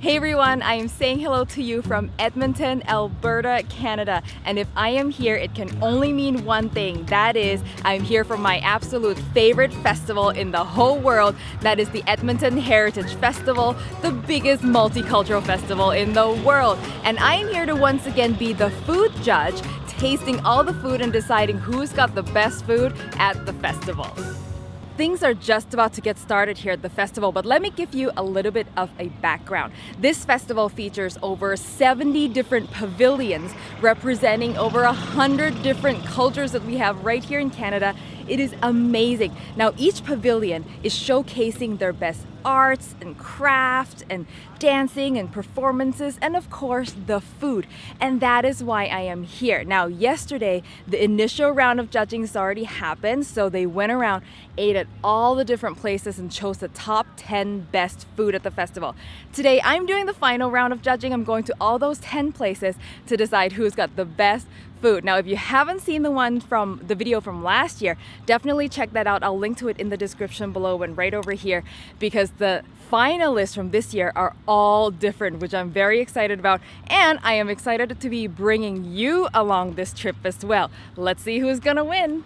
Hey everyone, I am saying hello to you from Edmonton, Alberta, Canada. And if I am here, it can only mean one thing. That is, I'm here for my absolute favorite festival in the whole world. That is the Edmonton Heritage Festival, the biggest multicultural festival in the world. And I am here to once again be the food judge, tasting all the food and deciding who's got the best food at the festival. Things are just about to get started here at the festival, but let me give you a little bit of a background. This festival features over 70 different pavilions representing over 100 different cultures that we have right here in Canada. It is amazing. Now, each pavilion is showcasing their best arts and craft and dancing and performances and of course the food, and that is why I am here. Now, yesterday the initial round of judging has already happened, so they went around, ate at all the different places and chose the top 10 best food at the festival. Today I'm doing the final round of judging. I'm going to all those 10 places to decide who's got the best food. Now, if you haven't seen the video from last year, definitely check that out. I'll link to it in the description below and right over here, because the finalists from this year are all different, which I'm very excited about, and I am excited to be bringing you along this trip as well. Let's see who's gonna win.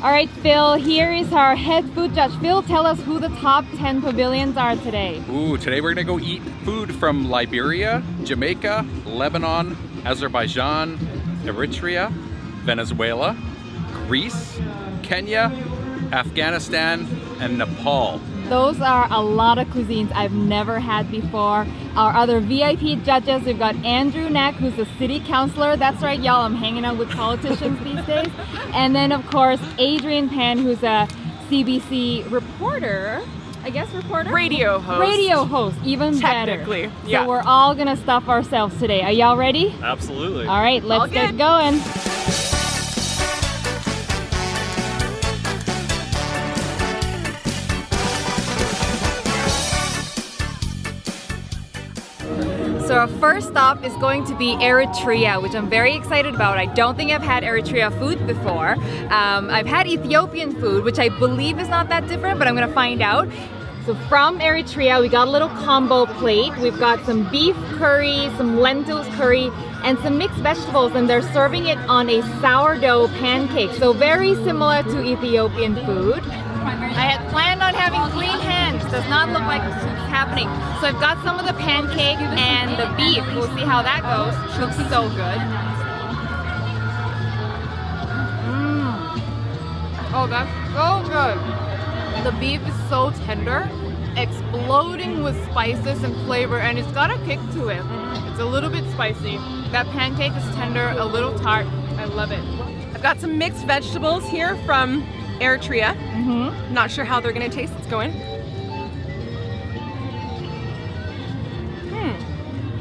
All right, Phil, here is our head food judge. Phil, tell us who the top 10 pavilions are today. Ooh, today we're gonna go eat food from Liberia, Jamaica, Lebanon, Azerbaijan, Eritrea, Venezuela, Greece, Kenya, Afghanistan, and Nepal. Those are a lot of cuisines I've never had before. Our other VIP judges, we've got Andrew Knack, who's a city councilor. That's right, y'all, I'm hanging out with politicians these days. And then, of course, Adrian Pan, who's a CBC reporter. I guess reporter? Radio host. Radio host, even Technically, better. yeah. So we're all gonna stuff ourselves today. Are y'all ready? Absolutely. All right, let's get going. So our first stop is going to be Eritrea, which I'm very excited about. I don't think I've had Eritrea food before. I've had Ethiopian food, which I believe is not that different, but I'm gonna find out. So from Eritrea, we got a little combo plate. We've got some beef curry, some lentils curry, and some mixed vegetables, and they're serving it on a sourdough pancake. So very similar to Ethiopian food. I had planned on having clean hands. Does not look like it's happening. So I've got some of the pancake and the beef. We'll see how that goes. Looks so good. Oh, that's so good. The beef is so tender, exploding with spices and flavor, and it's got a kick to it. It's a little bit spicy. That pancake is tender, a little tart. I love it. I've got some mixed vegetables here from Eritrea. Not sure how they're gonna taste. Let's go in.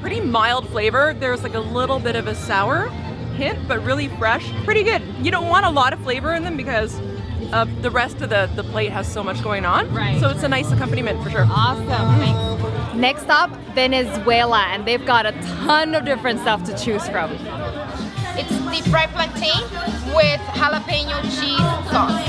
Pretty mild flavor. There's like a little bit of a sour hint, but really fresh. Pretty good. You don't want a lot of flavor in them because the rest of the plate has so much going on. Right. So it's a nice accompaniment for sure. Awesome, thanks. Next up, Venezuela, and they've got a ton of different stuff to choose from. It's deep fried plantain with jalapeno cheese sauce.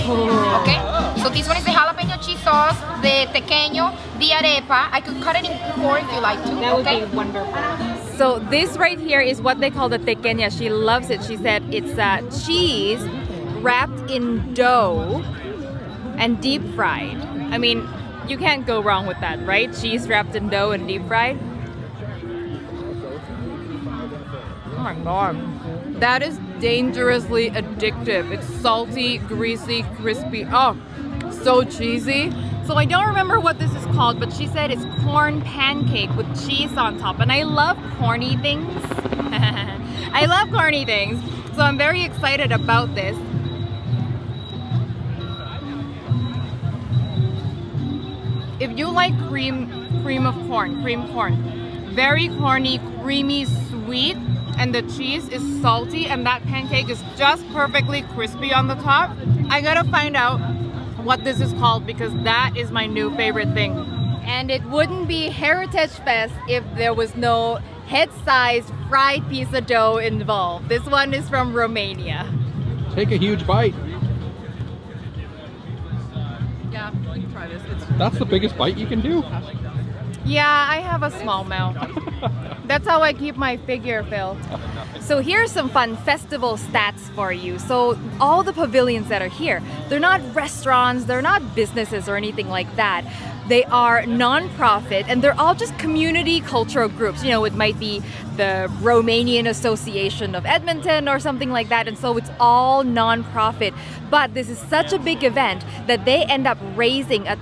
Okay? So this one is the jalapeno cheese sauce, the tequeño, the arepa. I could cut it in 4 if you like to. That would be wonderful. So this right here is what they call the tequeña. She loves it. She said it's cheese wrapped in dough and deep fried. I mean, you can't go wrong with that, right? Cheese wrapped in dough and deep fried. Oh my god. That is dangerously addictive. It's salty, greasy, crispy. Oh, so cheesy. So I don't remember what this is called, but she said it's corn pancake with cheese on top. And I love corny things. I love corny things. So I'm very excited about this. If you like cream corn, very corny, creamy, sweet, and the cheese is salty, and that pancake is just perfectly crispy on the top. I gotta find out what this is called because that is my new favorite thing. And it wouldn't be Heritage Fest if there was no head-sized fried piece of dough involved. This one is from Romania. Take a huge bite. Yeah, you can try this. That's the biggest bite you can do. Yeah, I have a small mouth. That's how I keep my figure, Phil. So here's some fun festival stats for you. So all the pavilions that are here, they're not restaurants, they're not businesses or anything like that. They are non-profit and they're all just community cultural groups. You know, it might be the Romanian Association of Edmonton or something like that. And so it's all non-profit. But this is such a big event that they end up raising a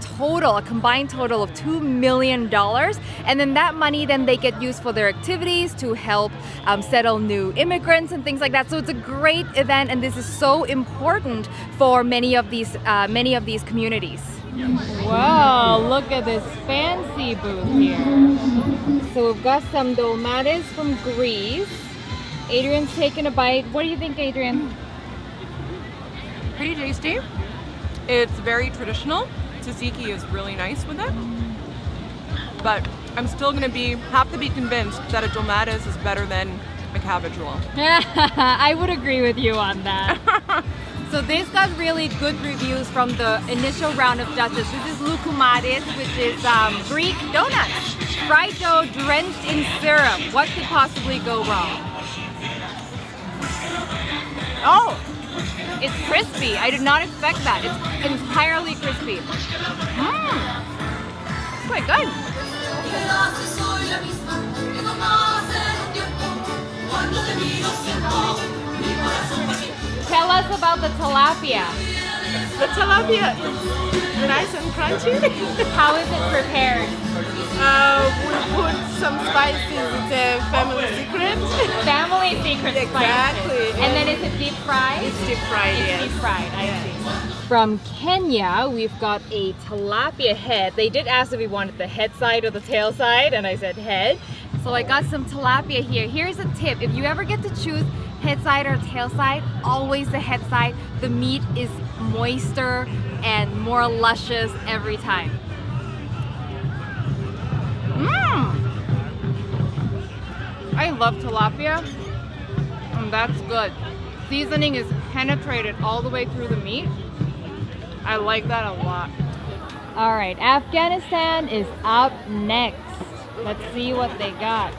combined total of $2 million. And then that money then they get used for their activities to help settle new immigrants and things like that. So it's a great event and this is so important for many of these communities. Wow, look at this fancy booth here. So we've got some dolmades from Greece. Adrian's taking a bite. What do you think, Adrian? Pretty tasty. It's very traditional. Tzatziki is really nice with it. But I'm still going to have to be convinced that a dolmades is better than a cabbage roll. I would agree with you on that. So this got really good reviews from the initial round of judges. This is loukoumades, which is Greek donuts. Fried dough drenched in syrup. What could possibly go wrong? Oh, it's crispy. I did not expect that. It's entirely crispy. It's quite good. Tell us about the tilapia. The tilapia is nice and crunchy. How is it prepared? We put some spices. It's a family secret. Family secret Exactly. spices. And then is it deep fried? It's deep fried, It's yes. deep fried, I see. From Kenya, we've got a tilapia head. They did ask if we wanted the head side or the tail side, and I said head. So I got some tilapia here. Here's a tip. If you ever get to choose head side or tail side, always the head side. The meat is moister and more luscious every time. I love tilapia, and that's good. Seasoning is penetrated all the way through the meat. I like that a lot. All right, Afghanistan is up next. Let's see what they got.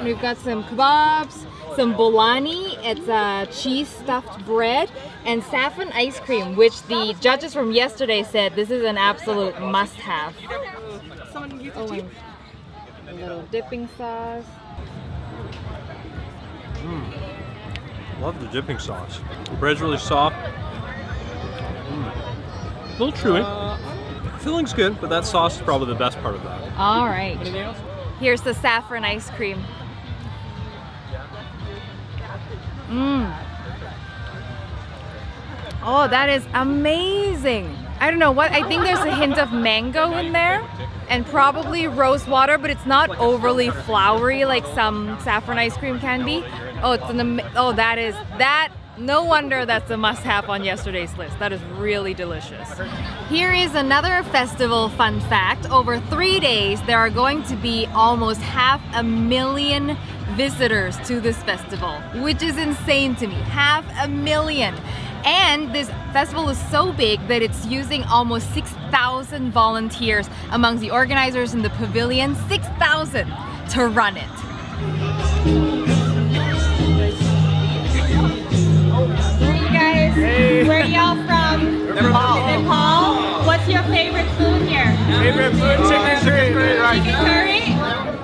We've got some kebabs, some bolani, it's a cheese stuffed bread, and saffron ice cream, which the judges from yesterday said this is an absolute must-have. Oh, and a little dipping sauce. Love the dipping sauce. The bread's really soft. A little chewy. Filling's good, but that sauce is probably the best part of that. All right. Here's the saffron ice cream. Oh, that is amazing. I don't know what, I think there's a hint of mango in there and probably rose water, but it's not overly flowery like some saffron ice cream can be. No wonder that's a must-have on yesterday's list. That is really delicious. Here is another festival fun fact. Over 3 days, there are going to be almost 500,000 visitors to this festival, which is insane to me. 500,000. And this festival is so big that it's using almost 6,000 volunteers amongst the organizers in the pavilion, 6,000 to run it. Where y'all from? Nepal. What's your favorite food here? Favorite food, chicken curry rice. Chicken curry?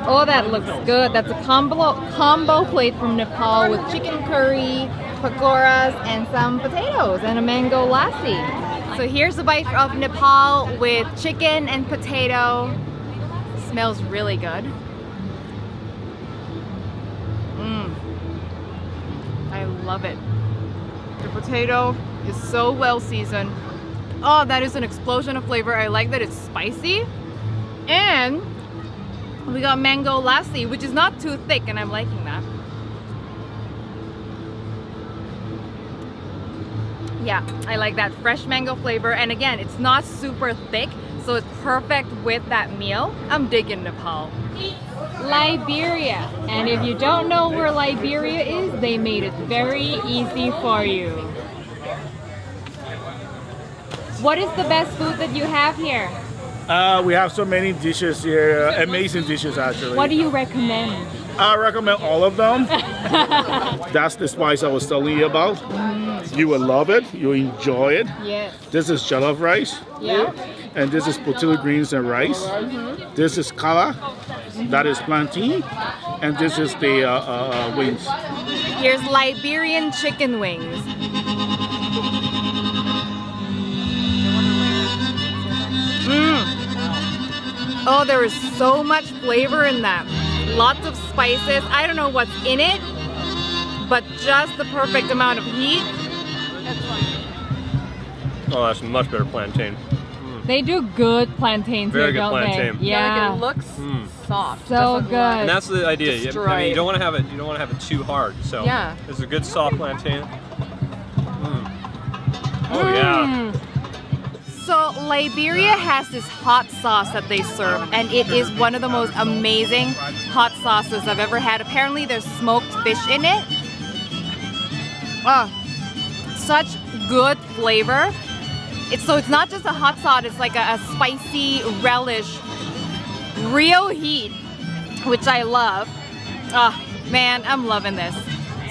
Oh, that looks good. That's a combo plate from Nepal with chicken curry, pakoras, and some potatoes, and a mango lassi. So here's a bite of Nepal with chicken and potato. Smells really good. I love it. The potato is so well seasoned. Oh, that is an explosion of flavor. I like that it's spicy. And we got mango lassi, which is not too thick, and I'm liking that. Yeah, I like that fresh mango flavor. And again, it's not super thick, so it's perfect with that meal. I'm digging Nepal. Liberia. And if you don't know where Liberia is, they made it very easy for you. What is the best food that you have here? We have so many dishes here, amazing dishes actually. What do you recommend? I recommend all of them. That's the spice I was telling you about. You will love it. You'll enjoy it. Yes. This is jollof rice. Yeah. And this is potato greens and rice. This is kala. That is plantain. And this is the wings. Here's Liberian chicken wings. Oh, there is so much flavor in that. Lots of spices. I don't know what's in it, but just the perfect amount of heat. Oh, that's much better plantain. They do good plantains Very here, good don't plantain. they? Yeah. Like it looks soft. So Doesn't good. like- And that's the idea. I mean, Destroyed. you don't want to have it. You don't want to have it too hard. So Yeah. this is a good soft plantain. Oh yeah. So Liberia has this hot sauce that they serve, and it is one of the most amazing hot sauces I've ever had. Apparently there's smoked fish in it. Oh, such good flavor. It's not just a hot sauce, it's like a spicy relish, real heat, which I love. Oh man, I'm loving this.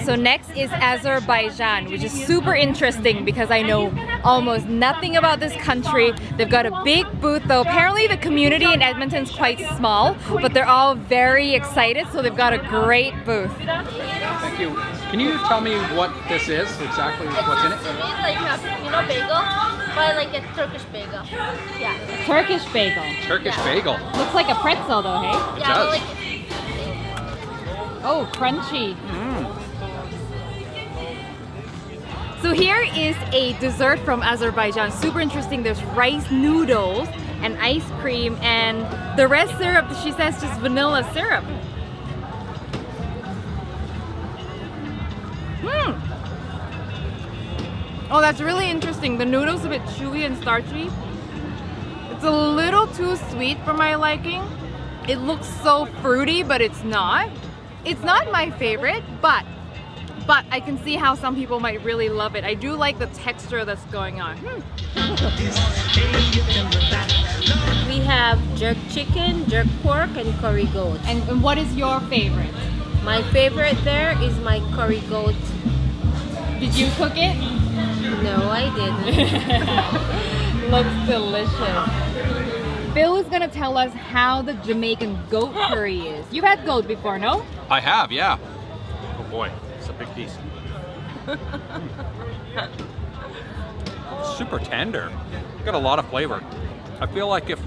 So next is Azerbaijan, which is super interesting because I know almost nothing about this country. They've got a big booth though. Apparently the community in Edmonton's quite small, but they're all very excited, so they've got a great booth. Thank you. Can you tell me what this is, exactly what's in it? Like a bagel, but like a Turkish bagel. Yeah. Turkish bagel. Turkish bagel. Looks like a pretzel though, hey? It Yeah, does. like Oh, crunchy. So here is a dessert from Azerbaijan. Super interesting. There's rice noodles and ice cream, and the red syrup, she says, just vanilla syrup. Oh, that's really interesting. The noodle's a bit chewy and starchy. It's a little too sweet for my liking. It looks so fruity, but it's not. It's not my favorite, but I can see how some people might really love it. I do like the texture that's going on. we have jerk chicken, jerk pork, and curry goat. And what is your favorite? My favorite there is my curry goat. Did you cook it? No, I didn't. Looks delicious. Phil is gonna tell us how the Jamaican goat curry is. You've had goat before, no? I have, yeah. Oh boy, it's a big piece. Super tender. Got a lot of flavor. I feel like if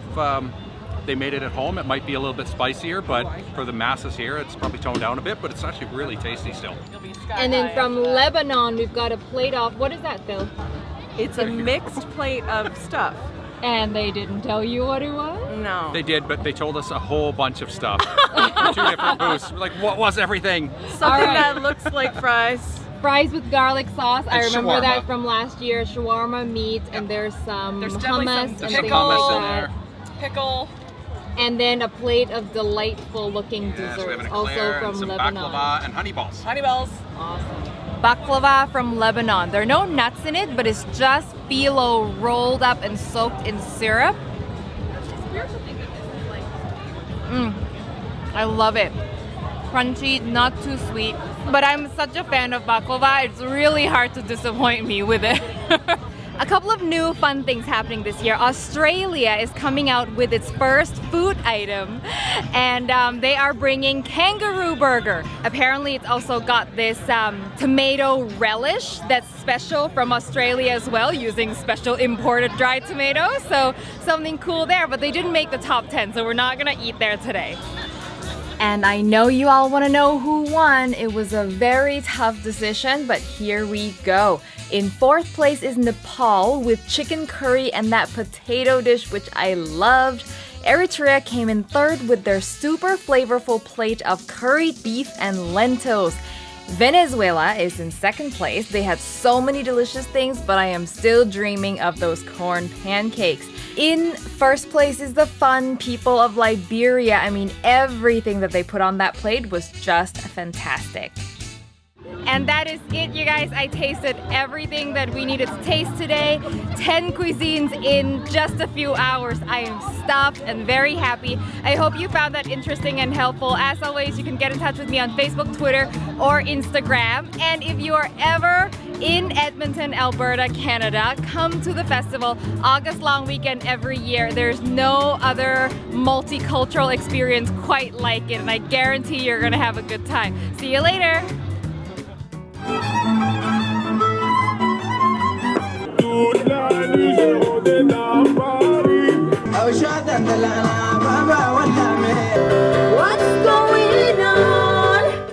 they made it at home, it might be a little bit spicier, but for the masses here, it's probably toned down a bit, but it's actually really tasty still. And then from Lebanon, we've got a plate of, what is that, Phil? It's a mixed plate of stuff. And they didn't tell you what it was? No. They did, but they told us a whole bunch of stuff. 2 different booths. We're like, what was everything? Something Alright. that looks like fries. Fries with garlic sauce. I And remember that shawarma. from last year. Shawarma meat, and there's some There's definitely hummus some and There's things some hummus like in that. there. Pickle. And then a plate of delightful looking Yeah, so we desserts, have an also eclair from and some Lebanon. baklava and honey balls. Honey balls. Awesome. Baklava from Lebanon. There are no nuts in it, but it's just phyllo rolled up and soaked in syrup. I love it. Crunchy, not too sweet. But I'm such a fan of baklava, it's really hard to disappoint me with it. A couple of new fun things happening this year. Australia is coming out with its first food item, and they are bringing kangaroo burger. Apparently it's also got this tomato relish that's special from Australia as well, using special imported dried tomatoes. So something cool there, but they didn't make the top 10, so we're not gonna eat there today. And I know you all want to know who won. It was a very tough decision, but here we go. In 4th place is Nepal with chicken curry and that potato dish, which I loved. Eritrea came in 3rd with their super flavorful plate of curried beef and lentils. Venezuela is in 2nd place. They had so many delicious things, but I am still dreaming of those corn pancakes. In 1st place is the fun people of Liberia. I mean, everything that they put on that plate was just fantastic. And that is it, you guys. I tasted everything that we needed to taste today. 10 cuisines in just a few hours. I am stuffed and very happy. I hope you found that interesting and helpful. As always, you can get in touch with me on Facebook, Twitter, or Instagram. And if you are ever in Edmonton, Alberta, Canada, come to the festival. August long weekend every year. There's no other multicultural experience quite like it, and I guarantee you're gonna have a good time. See you later.